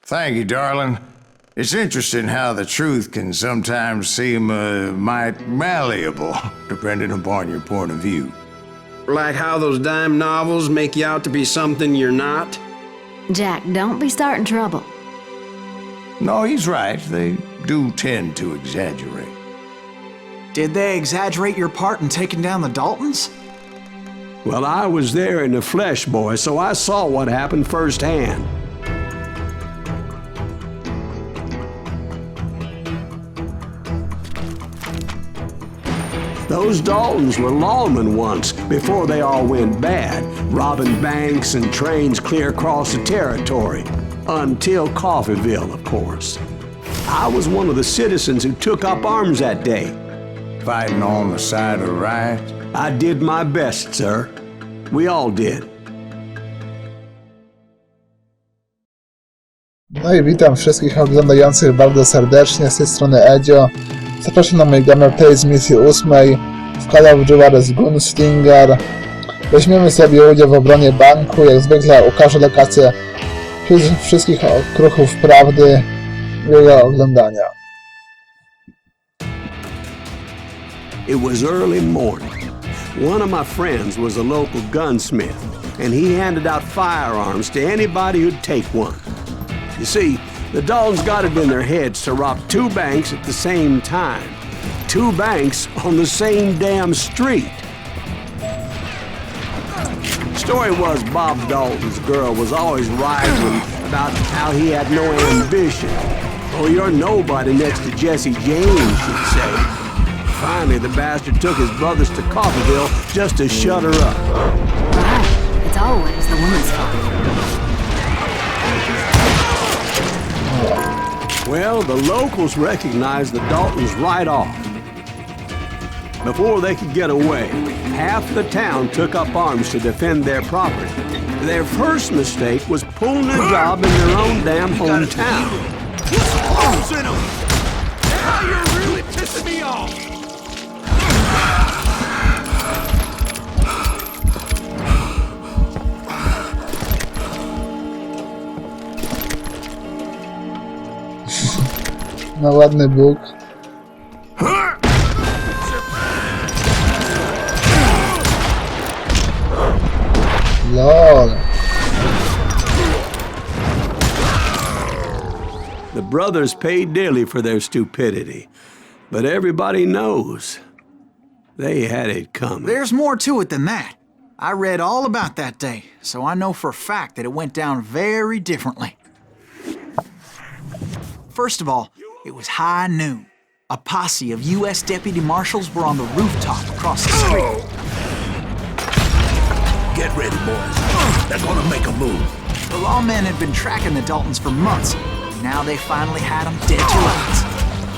Thank you, darling. It's interesting how the truth can sometimes seem might malleable, depending upon your point of view. Like how those dime novels make you out to be something you're not? Jack, don't be starting trouble. No, he's right. They do tend to exaggerate. Did they exaggerate your part in taking down the Daltons? Well, I was there in the flesh, boy, so I saw what happened firsthand. Those Daltons were lawmen once, before they all went bad, robbing banks and trains clear across the territory. Until Coffeeville, of course. I was one of the citizens who took up arms that day. Fighting on the side of right? I did my best, sir. We all did. No i witam wszystkich oglądających bardzo serdecznie, z tej strony Edzio. Zapraszam na mój gameplay z misji 8 w Call of Juarez Gunslinger. Weźmiemy sobie udział w obronie banku, jak zwykle ukażę lokację wszystkich okruchów prawdy jego oglądania. It was early morning. One of my friends was a local gunsmith, and he handed out firearms to anybody who'd take one. You see, the Daltons got it in their heads to rob 2 banks at the same time. 2 banks on the same damn street. Story was Bob Dalton's girl was always writing about how he had no ambition. Oh, you're nobody next to Jesse James, she'd say. Finally, the bastard took his brothers to Coffeeville just to shut her up. Right. It's always the woman's fault. Well, the locals recognized the Daltons right off. Before they could get away, half the town took up arms to defend their property. Their first mistake was pulling a job in their own damn hometown. Arms in them! Now you're really pissing me off! No ładny Bóg. LOL. The brothers paid dearly for their stupidity, but everybody knows they had it coming. There's more to it than that. I read all about that day, so I know for a fact that it went down very differently. First of all, it was high noon. A posse of U.S. deputy marshals were on the rooftop across the street. Get ready, boys. They're gonna make a move. The lawmen had been tracking the Daltons for months. Now they finally had them dead to rights.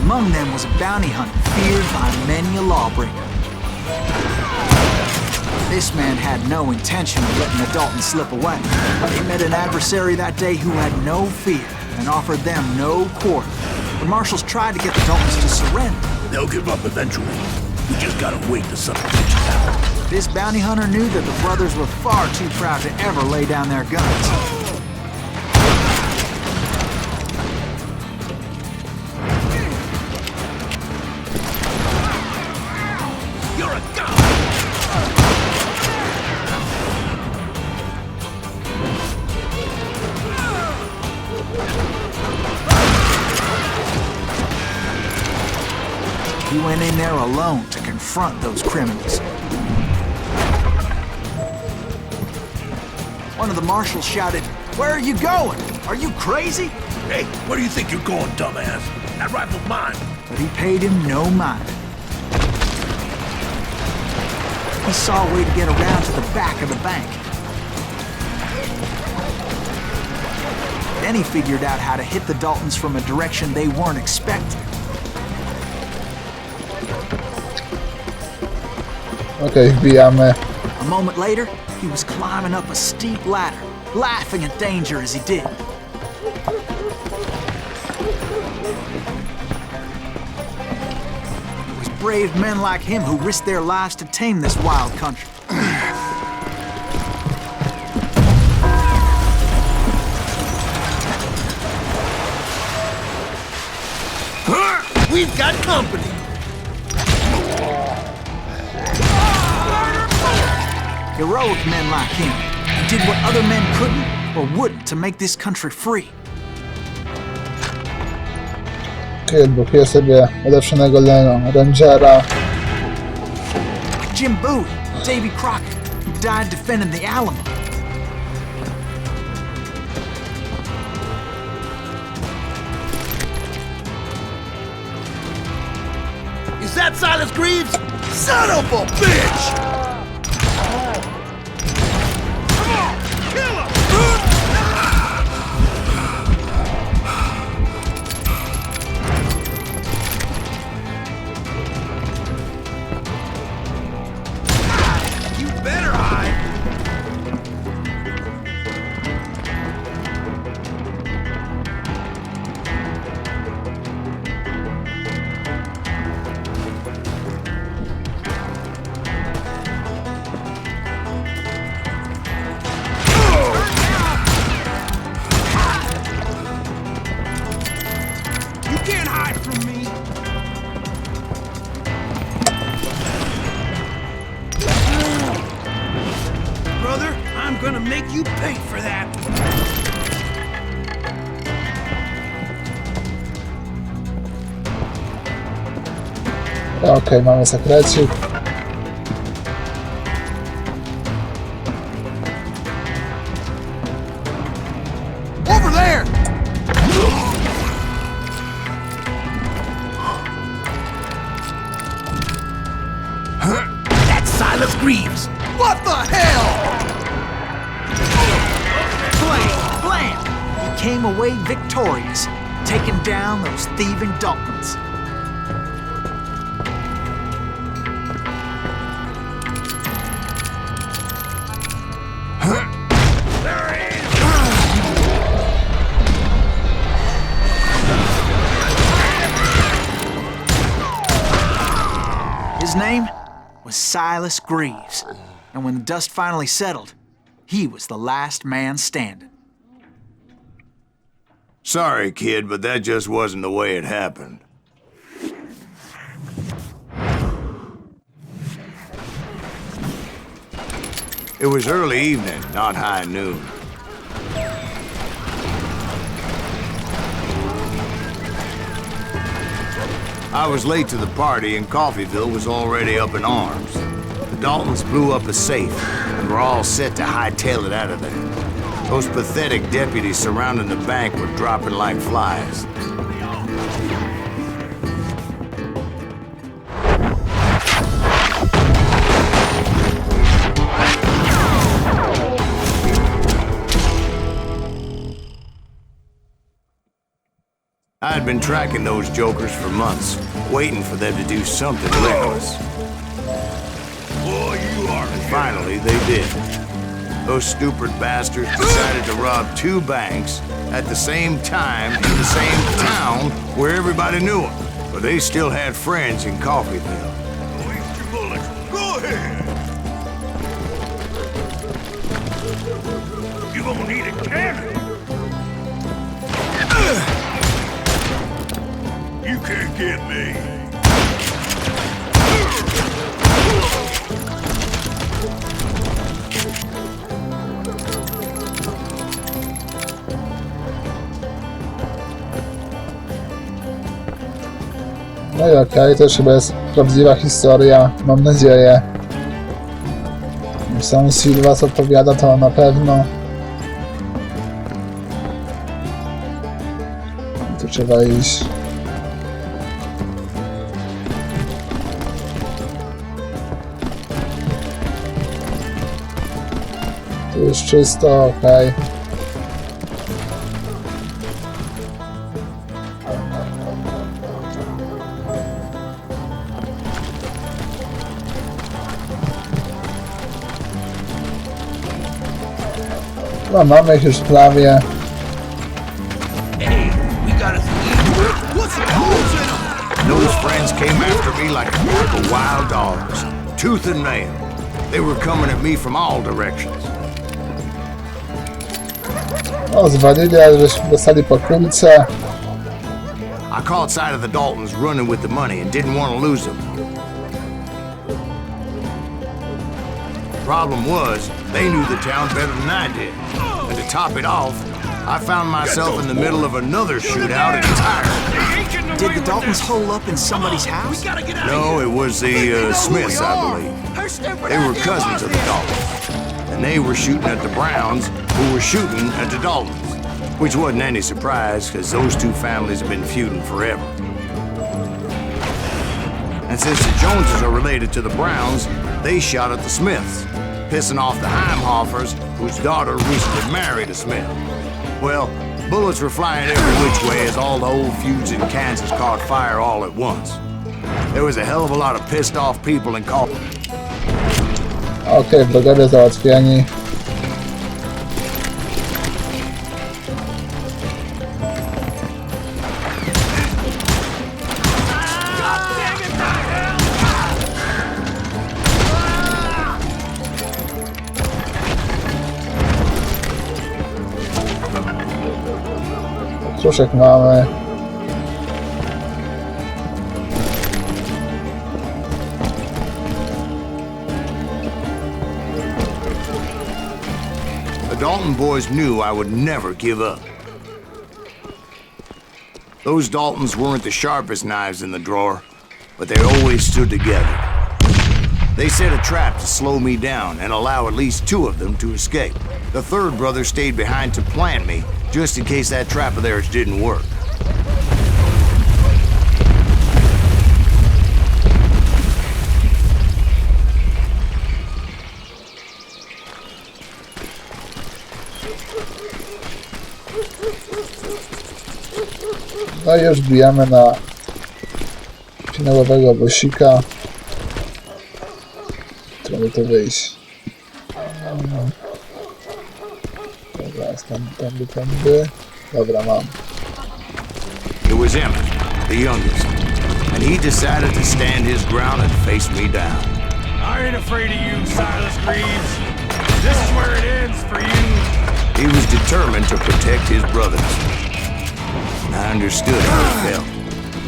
Among them was a bounty hunter feared by many a lawbreaker. This man had no intention of letting the Daltons slip away. They met an adversary that day who had no fear and offered them no quarter. The marshals tried to get the Daltons to surrender. They'll give up eventually. We just gotta wait till something catches out. This bounty hunter knew that the brothers were far too proud to ever lay down their guns. You're a gun! He went in there alone to confront those criminals. One of the marshals shouted, "Where are you going? Are you crazy?" Hey, where do you think you're going, dumbass? That rifle's mine. But he paid him no mind. He saw a way to get around to the back of the bank. Then he figured out how to hit the Daltons from a direction they weren't expecting. Okej, wbijamy. A moment later, he was climbing up a steep ladder, laughing at danger as he did. It was brave men like him who risked their lives to tame this wild country. we've got company. Heroic men like him did what other men couldn't or wouldn't to make this country free. Odblokuję sobie ulepszonego Rangera. Jim Bowie, Davy Crockett, who died defending the Alamo. Is that Silas Greaves? Son of a bitch! Come on, kill him! You better hide! You can't hide from me! Brother, I'm gonna make you pay for that! Okej, mamy sekrecik. Over there! That's Silas Greaves! What the hell? Blam! Blam! He came away victorious, taking down those thieving Daltons. His name was Silas Greaves, and when the dust finally settled, he was the last man standing. Sorry, kid, but that just wasn't the way it happened. It was early evening, not high noon. I was late to the party, and Coffeyville was already up in arms. The Daltons blew up a safe, and were all set to hightail it out of there. Those pathetic deputies surrounding the bank were dropping like flies. I had been tracking those jokers for months, waiting for them to do something reckless. Boy, you are... And finally, they did. Those stupid bastards decided to rob two banks at the same time in the same town where everybody knew them. But they still had friends in Coffeyville. Waste your bullets. Go ahead. You gonna need a cannon. You can't get me. No i okej, to już chyba jest prawdziwa historia, mam nadzieję. Sam Silva co opowiada, to na pewno. Tu trzeba iść. Tu jest czysto, okej. No, mamy ich już prawie. Hey, we gotta see. What's the holes in them? Those friends came after me like a pack of wild dogs, tooth and nail. They were coming at me from all directions. O, zwalili, ale żeśmy dostali po kulce. I caught sight of the Daltons running with the money and didn't want to lose them. Problem was, they knew the town better than I did. And to top it off, I found myself in the middle of another shootout entirely. Did the Daltons hole up in somebody's house? No, it was the Smiths, I believe. They were cousins of the Daltons. And they were shooting at the Browns, who were shooting at the Daltons. Which wasn't any surprise, because those two families have been feuding forever. And since the Joneses are related to the Browns, they shot at the Smiths, pissing off the Heimhoffers, whose daughter recently married a Smith. Well, bullets were flying every which way as all the old feuds in Kansas caught fire all at once. There was a hell of a lot of pissed off people in Call. Okej, wrogowie załatwieni. Okruszek mamy. The Dalton boys knew I would never give up. Those Daltons weren't the sharpest knives in the drawer, but they always stood together. They set a trap to slow me down and allow at least two of them to escape. The third brother stayed behind to plant me, just in case that trap of theirs didn't work. No i już bijamy na finałowego bossika. Trzeba to wyjść. Dobra, jest tędy. Dobra, mam. It was Emmett, the youngest, and he decided to stand his ground and face me down. I ain't afraid of you, Silas Greaves. This is where it ends for you. He was determined to protect his brothers. I understood how he felt.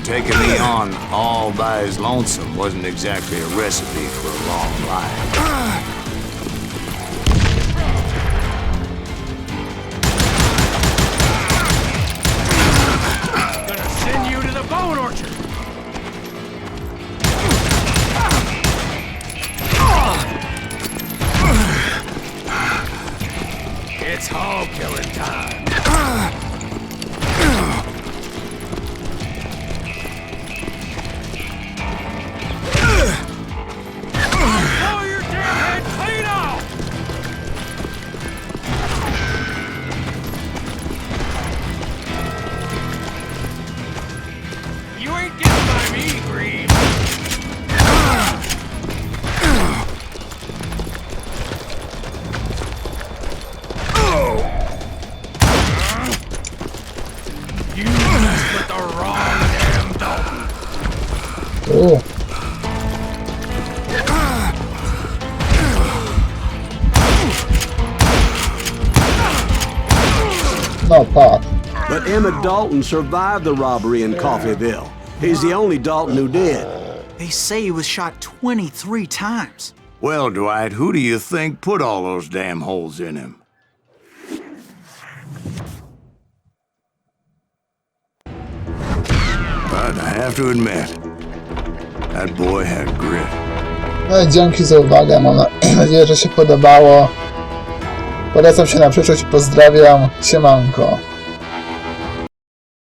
Taking me on all by his lonesome wasn't exactly a recipe for a long life. Gonna send you to the bone orchard. It's hog killing time. Blow your damn head clean off! You ain't getting by me, Greaves. You messed with the wrong damn Dalton. O. Napad. But Emmett Dalton survived the robbery in Coffeyville. He's the only Dalton who did. They say he was shot 23 times. Well, Dwight, who do you think put all those damn holes in him? But I have to admit, that boy had grit. No i dzięki za uwagę. Mam nadzieję, że się podobało. Polecam się na przyszłość i pozdrawiam. Siemanko.